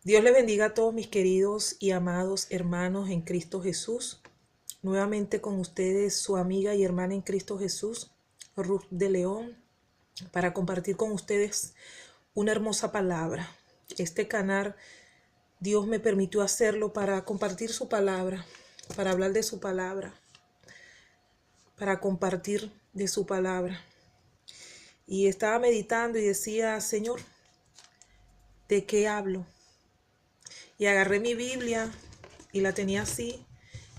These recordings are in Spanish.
Dios le bendiga a todos mis queridos y amados hermanos en Cristo Jesús. Nuevamente con ustedes su amiga y hermana en Cristo Jesús, Ruth de León, para compartir con ustedes una hermosa palabra. Este canal Dios me permitió hacerlo para compartir su palabra, para hablar de su palabra, para compartir de su palabra. Y estaba meditando y decía, Señor, ¿de qué hablo? Y agarré mi Biblia y la tenía así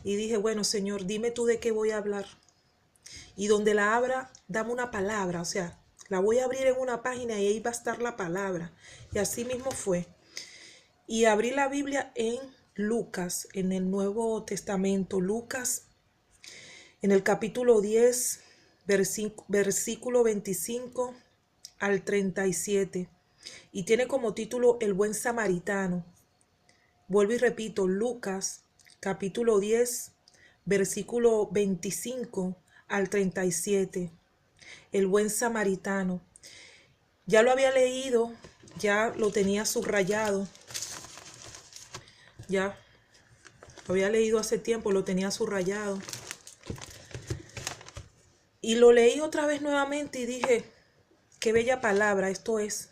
y dije, bueno, Señor, dime tú de qué voy a hablar. Y donde la abra, dame una palabra, o sea, la voy a abrir en una página y ahí va a estar la palabra. Y así mismo fue. Y abrí la Biblia en Lucas, en el Nuevo Testamento, Lucas, en el capítulo 10, versículo 25 al 37. Y tiene como título El buen samaritano. Vuelvo y repito, Lucas, capítulo 10, versículo 25 al 37. El buen samaritano. Ya lo había leído, ya lo tenía subrayado, ya lo había leído hace tiempo, lo tenía subrayado. Y lo leí otra vez nuevamente y dije, qué bella palabra, esto es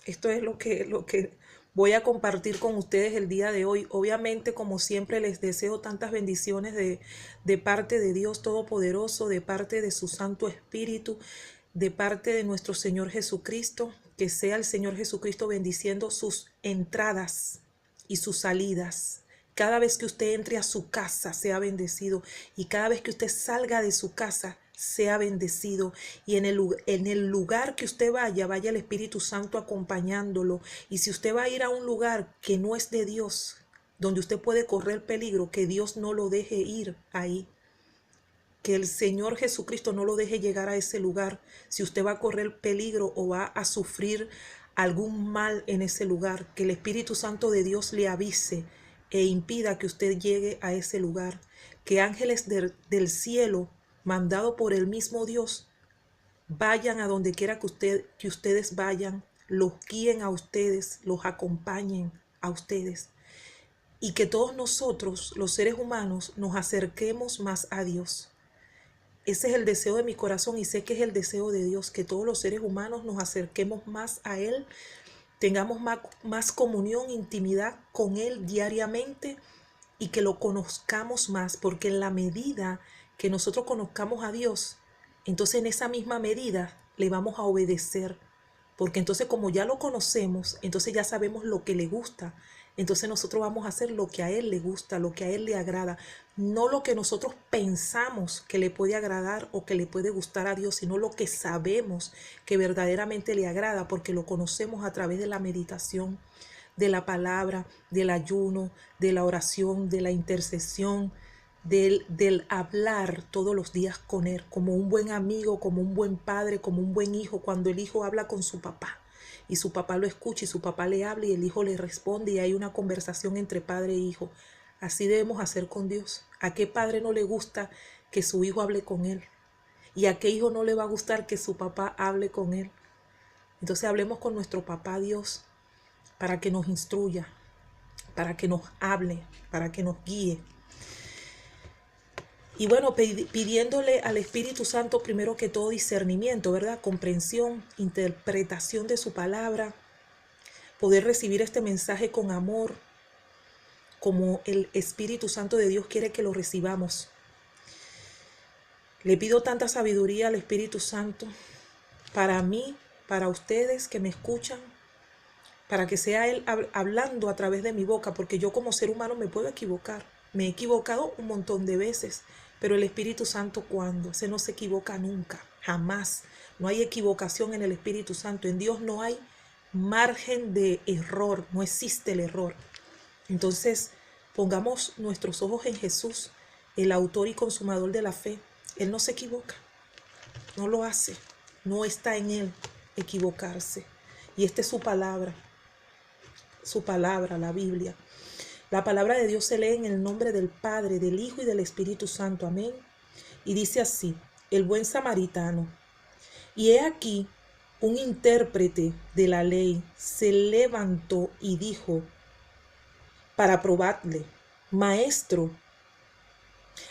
lo que voy a compartir con ustedes el día de hoy. Obviamente, como siempre, les deseo tantas bendiciones de parte de Dios Todopoderoso, de parte de su Santo Espíritu, de parte de nuestro Señor Jesucristo. Que sea el Señor Jesucristo bendiciendo sus entradas y sus salidas. Cada vez que usted entre a su casa, sea bendecido. Y cada vez que usted salga de su casa, sea bendecido. Y en el lugar que usted vaya, vaya el Espíritu Santo acompañándolo. Y si usted va a ir a un lugar que no es de Dios, donde usted puede correr peligro, que Dios no lo deje ir ahí. Que el Señor Jesucristo no lo deje llegar a ese lugar. Si usted va a correr peligro o va a sufrir algún mal en ese lugar, que el Espíritu Santo de Dios le avise e impida que usted llegue a ese lugar. Que ángeles del cielo, mandado por el mismo Dios, vayan a donde quiera que ustedes vayan, los guíen a ustedes, los acompañen a ustedes. Y que todos nosotros, los seres humanos, nos acerquemos más a Dios. Ese es el deseo de mi corazón y sé que es el deseo de Dios, que todos los seres humanos nos acerquemos más a Él, tengamos más comunión, intimidad con Él diariamente y que lo conozcamos más, porque en la medida que nosotros conozcamos a Dios, entonces en esa misma medida le vamos a obedecer, porque entonces como ya lo conocemos, entonces ya sabemos lo que le gusta. Entonces nosotros vamos a hacer lo que a Él le gusta, lo que a Él le agrada, no lo que nosotros pensamos que le puede agradar o que le puede gustar a Dios, sino lo que sabemos que verdaderamente le agrada, porque lo conocemos a través de la meditación, de la palabra, del ayuno, de la oración, de la intercesión, del hablar todos los días con Él, como un buen amigo, como un buen padre, como un buen hijo, cuando el hijo habla con su papá. Y su papá lo escucha y su papá le habla y el hijo le responde y hay una conversación entre padre e hijo. Así debemos hacer con Dios. ¿A qué padre no le gusta que su hijo hable con él? ¿Y a qué hijo no le va a gustar que su papá hable con él? Entonces hablemos con nuestro papá Dios para que nos instruya, para que nos hable, para que nos guíe. Y bueno, pidiéndole al Espíritu Santo primero que todo discernimiento, ¿verdad? Comprensión, interpretación de su palabra, poder recibir este mensaje con amor, como el Espíritu Santo de Dios quiere que lo recibamos. Le pido tanta sabiduría al Espíritu Santo para mí, para ustedes que me escuchan, para que sea Él hablando a través de mi boca, porque yo como ser humano me puedo equivocar. Me he equivocado un montón de veces, pero el Espíritu Santo, ¿cuándo? Ese no se equivoca nunca, jamás. No hay equivocación en el Espíritu Santo. En Dios no hay margen de error, no existe el error. Entonces, pongamos nuestros ojos en Jesús, el autor y consumador de la fe. Él no se equivoca, no lo hace, no está en Él equivocarse. Y esta es su palabra, la Biblia. La palabra de Dios se lee en el nombre del Padre, del Hijo y del Espíritu Santo. Amén. Y dice así, el buen samaritano. Y he aquí, un intérprete de la ley se levantó y dijo, para probarle: Maestro,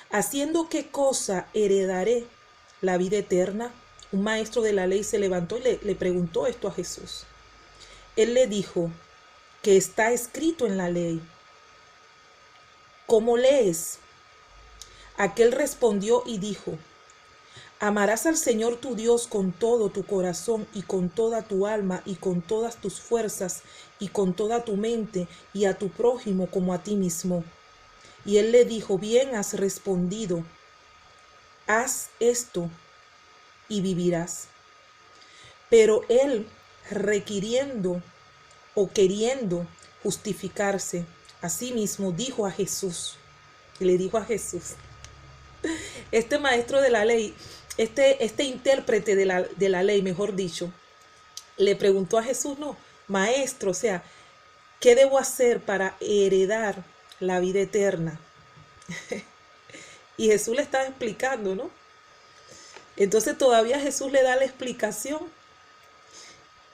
¿haciendo qué cosa heredaré la vida eterna? Un maestro de la ley se levantó y le preguntó esto a Jesús. Él le dijo: ¿qué está escrito en la ley? ¿Cómo lees? Aquel respondió y dijo: amarás al Señor tu Dios con todo tu corazón y con toda tu alma y con todas tus fuerzas y con toda tu mente, y a tu prójimo como a ti mismo. Y él le dijo: bien has respondido, haz esto y vivirás. Pero él, requiriendo o queriendo justificarse a sí mismo, dijo a Jesús, le dijo a Jesús, este maestro de la ley, este intérprete de la ley, mejor dicho, le preguntó a Jesús: no, maestro, o sea, ¿qué debo hacer para heredar la vida eterna? Y Jesús le estaba explicando, ¿no? Entonces todavía Jesús le da la explicación.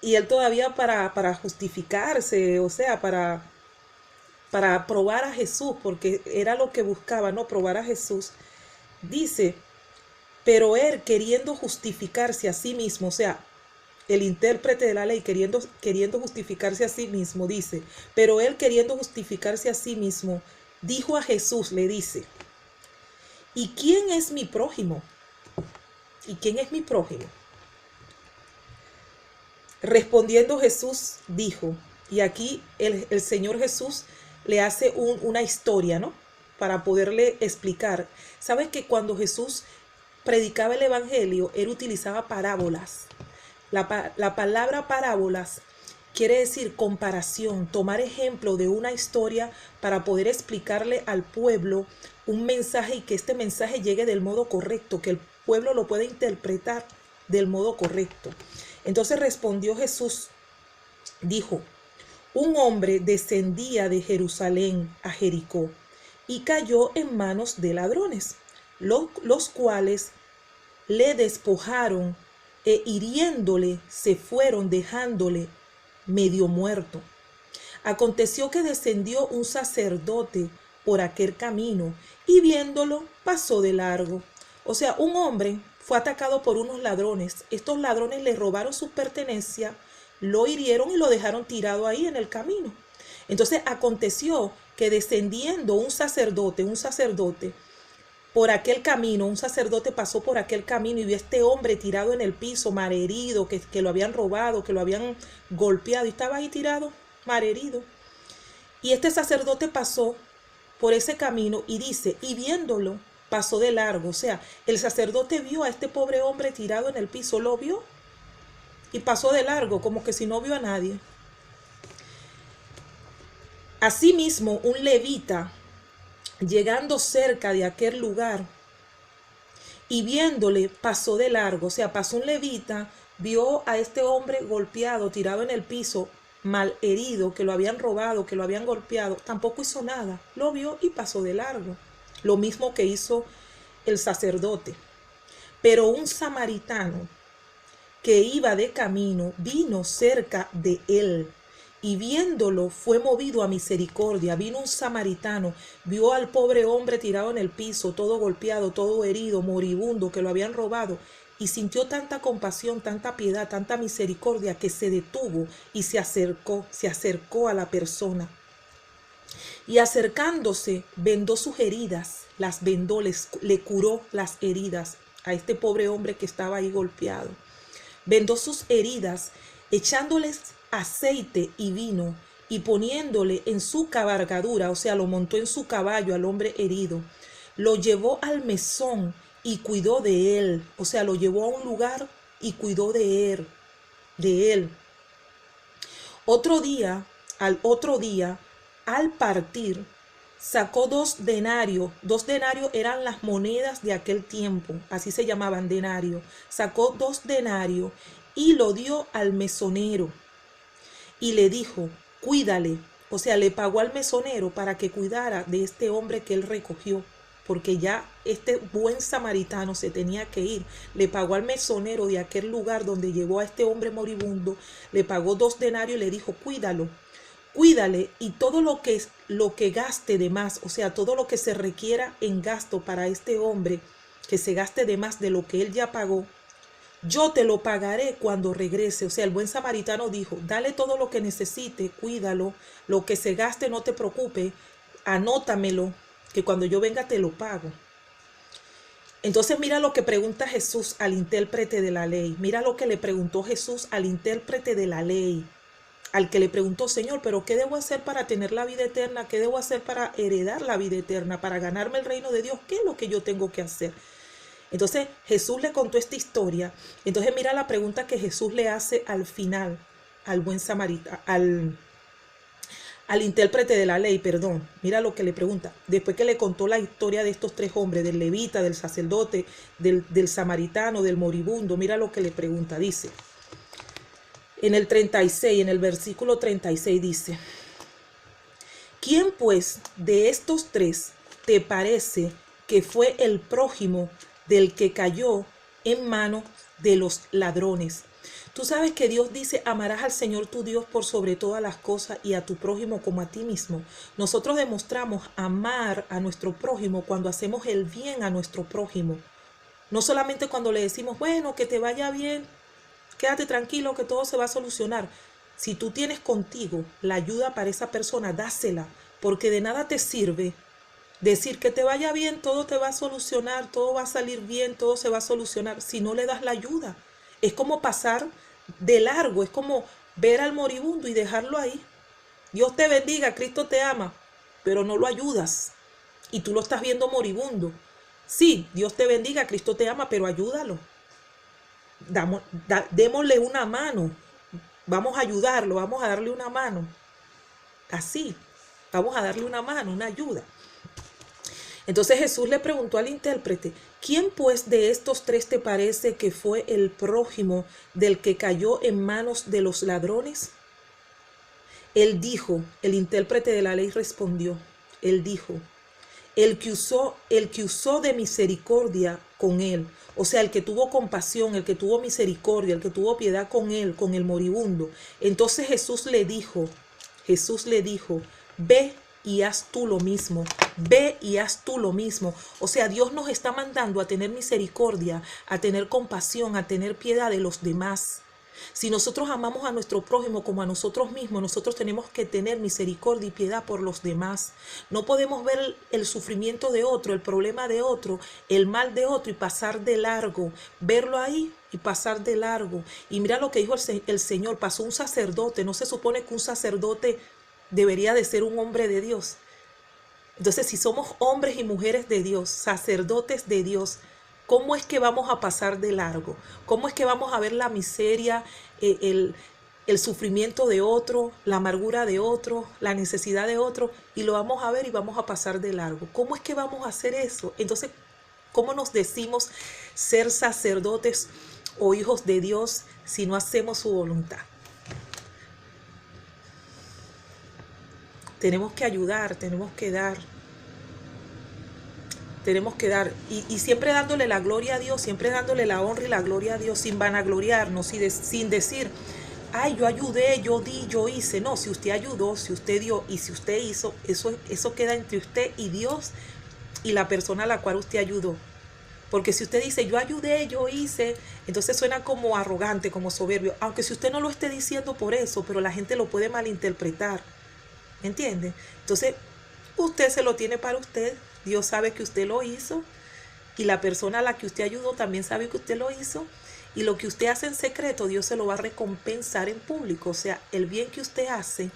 Y él todavía para justificarse, o sea, para probar a Jesús, porque era lo que buscaba, ¿no? Probar a Jesús. Dice: pero él, queriendo justificarse a sí mismo, o sea, el intérprete de la ley queriendo justificarse a sí mismo, dice, pero él, queriendo justificarse a sí mismo, dijo a Jesús, le dice: ¿y quién es mi prójimo? ¿Y quién es mi prójimo? Respondiendo Jesús dijo, y aquí el Señor Jesús le hace una historia, ¿no? Para poderle explicar. ¿Sabes que cuando Jesús predicaba el evangelio, él utilizaba parábolas? La palabra parábolas quiere decir comparación, tomar ejemplo de una historia para poder explicarle al pueblo un mensaje y que este mensaje llegue del modo correcto, que el pueblo lo pueda interpretar del modo correcto. Entonces respondió Jesús, dijo: un hombre descendía de Jerusalén a Jericó y cayó en manos de ladrones, los cuales le despojaron e hiriéndole se fueron, dejándole medio muerto. Aconteció que descendió un sacerdote por aquel camino y viéndolo pasó de largo. O sea, un hombre fue atacado por unos ladrones. Estos ladrones le robaron sus pertenencias, lo hirieron y lo dejaron tirado ahí en el camino. Entonces aconteció que descendiendo un sacerdote por aquel camino, un sacerdote pasó por aquel camino y vio a este hombre tirado en el piso, malherido, que lo habían robado, que lo habían golpeado y estaba ahí tirado, malherido. Y este sacerdote pasó por ese camino y dice, y viéndolo, pasó de largo. O sea, el sacerdote vio a este pobre hombre tirado en el piso, lo vio y pasó de largo, como que si no vio a nadie. Asimismo, un levita, llegando cerca de aquel lugar y viéndole, pasó de largo. O sea, pasó un levita, vio a este hombre golpeado, tirado en el piso, mal herido, que lo habían robado, que lo habían golpeado, tampoco hizo nada, lo vio y pasó de largo. Lo mismo que hizo el sacerdote. Pero un samaritano que iba de camino vino cerca de él y viéndolo fue movido a misericordia. Vino un samaritano, vio al pobre hombre tirado en el piso, todo golpeado, todo herido, moribundo, que lo habían robado, y sintió tanta compasión, tanta piedad, tanta misericordia, que se detuvo y se acercó a la persona. Y acercándose, vendó sus heridas, las vendó, le curó las heridas a este pobre hombre que estaba ahí golpeado. Vendó sus heridas, echándoles aceite y vino, y poniéndole en su cabalgadura, o sea, lo montó en su caballo al hombre herido, lo llevó al mesón y cuidó de él. O sea, lo llevó a un lugar y cuidó de él. Al otro día, al partir, sacó 2 denarios. 2 denarios eran las monedas de aquel tiempo, así se llamaban, denario. Sacó 2 denarios y lo dio al mesonero y le dijo, cuídale. O sea, le pagó al mesonero para que cuidara de este hombre que él recogió, porque ya este buen samaritano se tenía que ir. Le pagó al mesonero de aquel lugar donde llevó a este hombre moribundo, le pagó 2 denarios y le dijo, cuídalo. cuídale y todo lo que gaste de más, o sea, todo lo que se requiera en gasto para este hombre, que se gaste de más de lo que él ya pagó, yo te lo pagaré cuando regrese. O sea, el buen samaritano dijo, dale todo lo que necesite, cuídalo, lo que se gaste no te preocupe, anótamelo, que cuando yo venga te lo pago. Entonces mira lo que pregunta Jesús al intérprete de la ley. Mira lo que le preguntó Jesús al intérprete de la ley. Al que le preguntó, Señor, pero ¿qué debo hacer para tener la vida eterna? ¿Qué debo hacer para heredar la vida eterna? Para ganarme el reino de Dios. ¿Qué es lo que yo tengo que hacer? Entonces Jesús le contó esta historia. Entonces mira la pregunta que Jesús le hace al final al buen samaritano, al intérprete de la ley, perdón. Mira lo que le pregunta. Después que le contó la historia de estos tres hombres, del levita, del sacerdote, del samaritano, del moribundo, mira lo que le pregunta. Dice, en el 36, en el versículo 36 dice, ¿quién pues de estos tres te parece que fue el prójimo del que cayó en manos de los ladrones? Tú sabes que Dios dice, amarás al Señor tu Dios por sobre todas las cosas y a tu prójimo como a ti mismo. Nosotros demostramos amar a nuestro prójimo cuando hacemos el bien a nuestro prójimo. No solamente cuando le decimos, bueno, que te vaya bien, quédate tranquilo que todo se va a solucionar. Si tú tienes contigo la ayuda para esa persona, dásela, porque de nada te sirve decir que te vaya bien, todo te va a solucionar, todo va a salir bien, todo se va a solucionar, si no le das la ayuda. Es como pasar de largo, es como ver al moribundo y dejarlo ahí. Dios te bendiga, Cristo te ama, pero no lo ayudas y tú lo estás viendo moribundo. Sí, Dios te bendiga, Cristo te ama, pero ayúdalo. Démosle una mano, vamos a ayudarlo, vamos a darle una mano. Así, vamos a darle una mano, una ayuda. Entonces Jesús le preguntó al intérprete, ¿quién pues de estos tres te parece que fue el prójimo del que cayó en manos de los ladrones? Él dijo, el intérprete de la ley respondió, él dijo, el que usó de misericordia con él, o sea, el que tuvo compasión, el que tuvo misericordia, el que tuvo piedad con él, con el moribundo. Entonces Jesús le dijo, ve y haz tú lo mismo, ve y haz tú lo mismo. O sea, Dios nos está mandando a tener misericordia, a tener compasión, a tener piedad de los demás. Si nosotros amamos a nuestro prójimo como a nosotros mismos, nosotros tenemos que tener misericordia y piedad por los demás. No podemos ver el sufrimiento de otro, el problema de otro, el mal de otro y pasar de largo. Verlo ahí y pasar de largo. Y mira lo que dijo el Señor, pasó un sacerdote. No se supone que un sacerdote debería de ser un hombre de Dios. Entonces, si somos hombres y mujeres de Dios, sacerdotes de Dios, ¿cómo es que vamos a pasar de largo? ¿Cómo es que vamos a ver la miseria, el sufrimiento de otro, la amargura de otro, la necesidad de otro, y lo vamos a ver y vamos a pasar de largo? ¿Cómo es que vamos a hacer eso? Entonces, ¿cómo nos decimos ser sacerdotes o hijos de Dios si no hacemos su voluntad? Tenemos que ayudar, tenemos que dar. Y siempre dándole la gloria a Dios, siempre dándole la honra y la gloria a Dios, sin vanagloriarnos, sin decir, ay, yo ayudé, yo di, yo hice. No, si usted ayudó, si usted dio y si usted hizo, eso queda entre usted y Dios y la persona a la cual usted ayudó. Porque si usted dice, yo ayudé, yo hice, entonces suena como arrogante, como soberbio. Aunque si usted no lo esté diciendo por eso, pero la gente lo puede malinterpretar. ¿Me entiende? Entonces, usted se lo tiene para usted. Dios sabe que usted lo hizo. Y la persona a la que usted ayudó también sabe que usted lo hizo. Y lo que usted hace en secreto, Dios se lo va a recompensar en público. O sea, el bien que usted hace,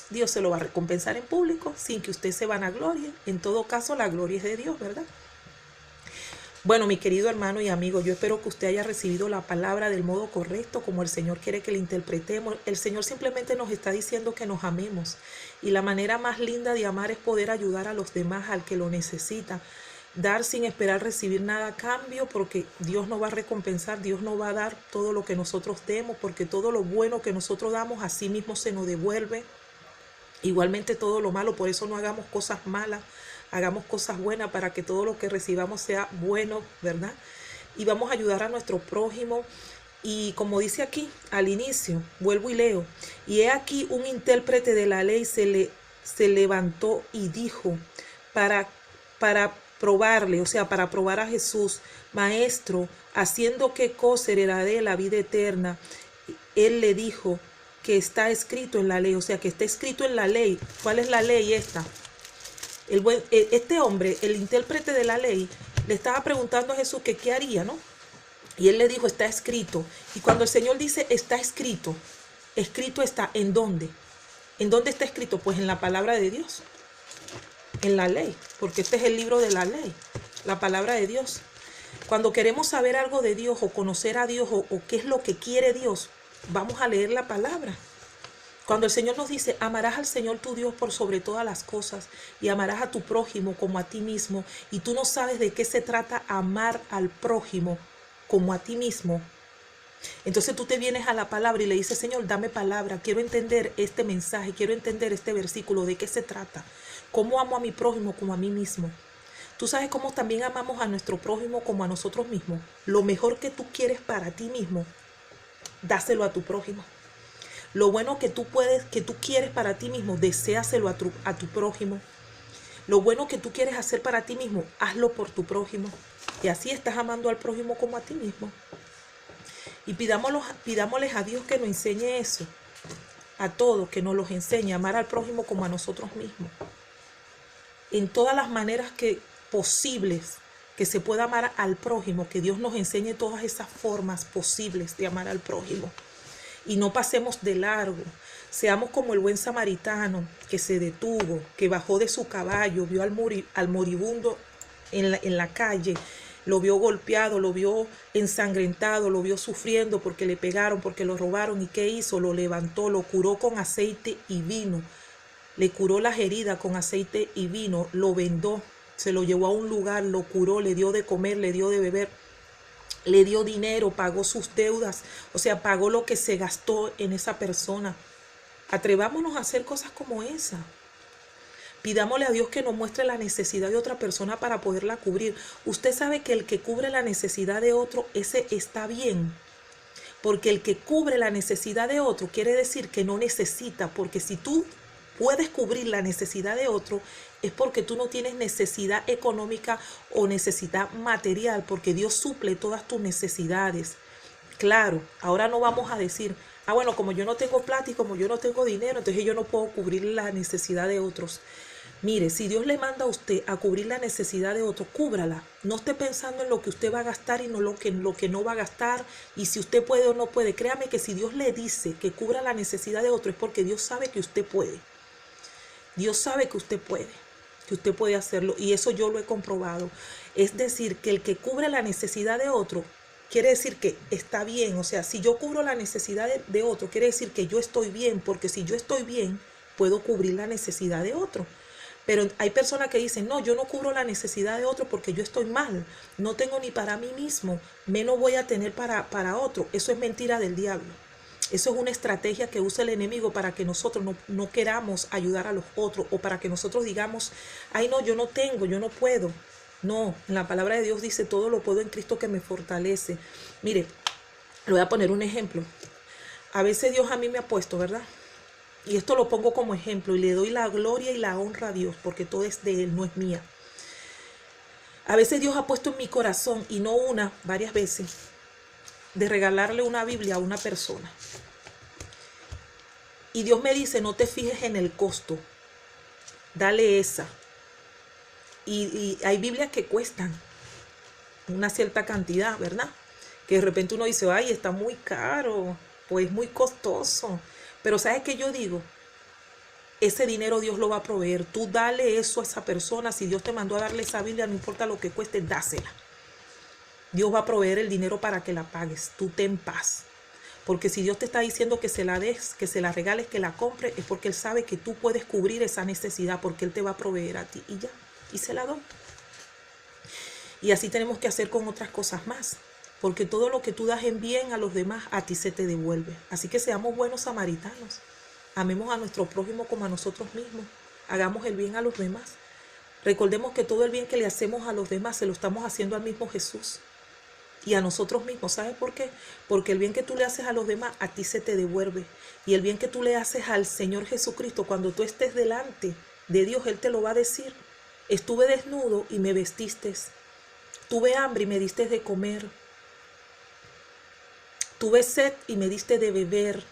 Dios se lo va a recompensar en público sin que usted se vanaglorie. En todo caso, la gloria es de Dios, ¿verdad? Bueno, mi querido hermano y amigo, yo espero que usted haya recibido la palabra del modo correcto, como el Señor quiere que la interpretemos. El Señor simplemente nos está diciendo que nos amemos. Y la manera más linda de amar es poder ayudar a los demás, al que lo necesita. Dar sin esperar recibir nada a cambio, porque Dios nos va a recompensar, Dios nos va a dar todo lo que nosotros demos, porque todo lo bueno que nosotros damos, a sí mismo se nos devuelve. Igualmente todo lo malo, por eso no hagamos cosas malas. Hagamos cosas buenas para que todo lo que recibamos sea bueno, ¿verdad? Y vamos a ayudar a nuestro prójimo Y como dice aquí al inicio, vuelvo y leo, y he aquí un intérprete de la ley se levantó y dijo para probarle, o sea, para probar a Jesús: Maestro, haciendo qué cosa heredaré la vida eterna. Él le dijo que está escrito en la ley, o sea, que está escrito en la ley. ¿Cuál es la ley esta? Este hombre, el intérprete de la ley, le estaba preguntando a Jesús que qué haría, ¿no? Y él le dijo, está escrito. Y cuando el Señor dice, está escrito, escrito está, ¿en dónde? ¿En dónde está escrito? Pues en la palabra de Dios, en la ley, porque este es el libro de la ley, la palabra de Dios. Cuando queremos saber algo de Dios o conocer a Dios o qué es lo que quiere Dios, vamos a leer la palabra. Cuando el Señor nos dice, amarás al Señor tu Dios por sobre todas las cosas y amarás a tu prójimo como a ti mismo, y tú no sabes de qué se trata amar al prójimo como a ti mismo, entonces tú te vienes a la palabra y le dices, Señor, dame palabra, quiero entender este mensaje, quiero entender este versículo, de qué se trata, cómo amo a mi prójimo como a mí mismo. Tú sabes cómo también amamos a nuestro prójimo como a nosotros mismos. Lo mejor que tú quieres para ti mismo, dáselo a tu prójimo. Lo bueno que tú quieres para ti mismo, deséaselo a tu prójimo. Lo bueno que tú quieres hacer para ti mismo, hazlo por tu prójimo. Y así estás amando al prójimo como a ti mismo. Y pidámosles a Dios que nos enseñe eso. A todos, que nos los enseñe a amar al prójimo como a nosotros mismos. En todas las maneras posibles que se pueda amar al prójimo, que Dios nos enseñe todas esas formas posibles de amar al prójimo. Y no pasemos de largo. Seamos como el buen samaritano que se detuvo, que bajó de su caballo, vio al moribundo en la calle, lo vio golpeado, lo vio ensangrentado, lo vio sufriendo porque le pegaron, porque lo robaron. ¿Y qué hizo? Lo levantó, lo curó con aceite y vino. Le curó las heridas con aceite y vino, lo vendó, se lo llevó a un lugar, lo curó, le dio de comer, le dio de beber, le dio dinero, pagó sus deudas, o sea, pagó lo que se gastó en esa persona. Atrevámonos a hacer cosas como esa. Pidámosle a Dios que nos muestre la necesidad de otra persona para poderla cubrir. Usted sabe que el que cubre la necesidad de otro, ese está bien. Porque el que cubre la necesidad de otro quiere decir que no necesita. Porque si tú puedes cubrir la necesidad de otro, es porque tú no tienes necesidad económica o necesidad material, porque Dios suple todas tus necesidades. Claro, ahora no vamos a decir, bueno, como yo no tengo plata y como yo no tengo dinero, entonces yo no puedo cubrir la necesidad de otros. Mire, si Dios le manda a usted a cubrir la necesidad de otro, cúbrala. No esté pensando en lo que usted va a gastar y no lo que no va a gastar, y si usted puede o no puede. Créame que si Dios le dice que cubra la necesidad de otro, es porque Dios sabe que usted puede. Dios sabe que usted puede hacerlo, y eso yo lo he comprobado. Es decir, que el que cubre la necesidad de otro, quiere decir que está bien. O sea, si yo cubro la necesidad de otro, quiere decir que yo estoy bien, porque si yo estoy bien, puedo cubrir la necesidad de otro. Pero hay personas que dicen, no, yo no cubro la necesidad de otro porque yo estoy mal, no tengo ni para mí mismo, menos voy a tener para otro. Eso es mentira del diablo. Eso es una estrategia que usa el enemigo para que nosotros no queramos ayudar a los otros, o para que nosotros digamos, ay no, yo no tengo, yo no puedo. No, en la palabra de Dios dice, todo lo puedo en Cristo que me fortalece. Mire, le voy a poner un ejemplo. A veces Dios a mí me ha puesto, ¿verdad? Y esto lo pongo como ejemplo y le doy la gloria y la honra a Dios, porque todo es de Él, no es mía. A veces Dios ha puesto en mi corazón, y no una, varias veces, de regalarle una Biblia a una persona. Y Dios me dice, no te fijes en el costo, dale esa. Y hay Biblias que cuestan una cierta cantidad, ¿verdad? Que de repente uno dice, ay, está muy caro, pues muy costoso. Pero ¿sabes qué yo digo? Ese dinero Dios lo va a proveer. Tú dale eso a esa persona. Si Dios te mandó a darle esa Biblia, no importa lo que cueste, dásela. Dios va a proveer el dinero para que la pagues. Tú ten paz. Porque si Dios te está diciendo que se la des, que se la regales, que la compres, es porque Él sabe que tú puedes cubrir esa necesidad, porque Él te va a proveer a ti. Y ya, y se la doy. Y así tenemos que hacer con otras cosas más. Porque todo lo que tú das en bien a los demás, a ti se te devuelve. Así que seamos buenos samaritanos. Amemos a nuestro prójimo como a nosotros mismos. Hagamos el bien a los demás. Recordemos que todo el bien que le hacemos a los demás se lo estamos haciendo al mismo Jesús. y a nosotros mismos. ¿Sabes por qué? Porque el bien que tú le haces a los demás, a ti se te devuelve. Y el bien que tú le haces al Señor Jesucristo, cuando tú estés delante de Dios, Él te lo va a decir. Estuve desnudo y me vestiste. Tuve hambre y me diste de comer. Tuve sed y me diste de beber.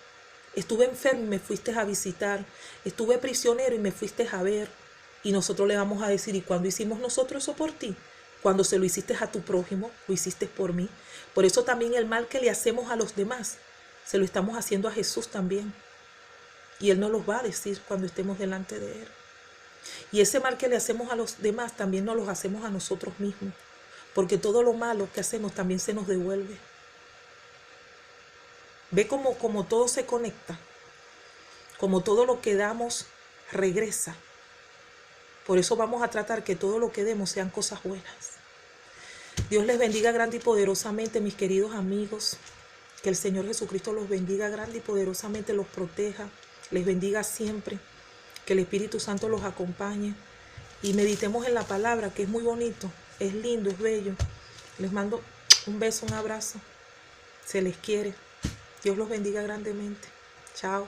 Estuve enfermo y me fuiste a visitar. Estuve prisionero y me fuiste a ver. Y nosotros le vamos a decir, ¿y cuándo hicimos nosotros eso por ti? Cuando se lo hiciste a tu prójimo, lo hiciste por mí. Por eso también el mal que le hacemos a los demás, se lo estamos haciendo a Jesús también. Y Él nos lo va a decir cuando estemos delante de Él. Y ese mal que le hacemos a los demás, también nos lo hacemos a nosotros mismos. Porque todo lo malo que hacemos también se nos devuelve. Ve como todo se conecta. Como todo lo que damos regresa. Por eso vamos a tratar que todo lo que demos sean cosas buenas. Dios les bendiga grande y poderosamente, mis queridos amigos. Que el Señor Jesucristo los bendiga grande y poderosamente, los proteja. Les bendiga siempre. Que el Espíritu Santo los acompañe. Y meditemos en la palabra, que es muy bonito. Es lindo, es bello. Les mando un beso, un abrazo. Se les quiere. Dios los bendiga grandemente. Chao.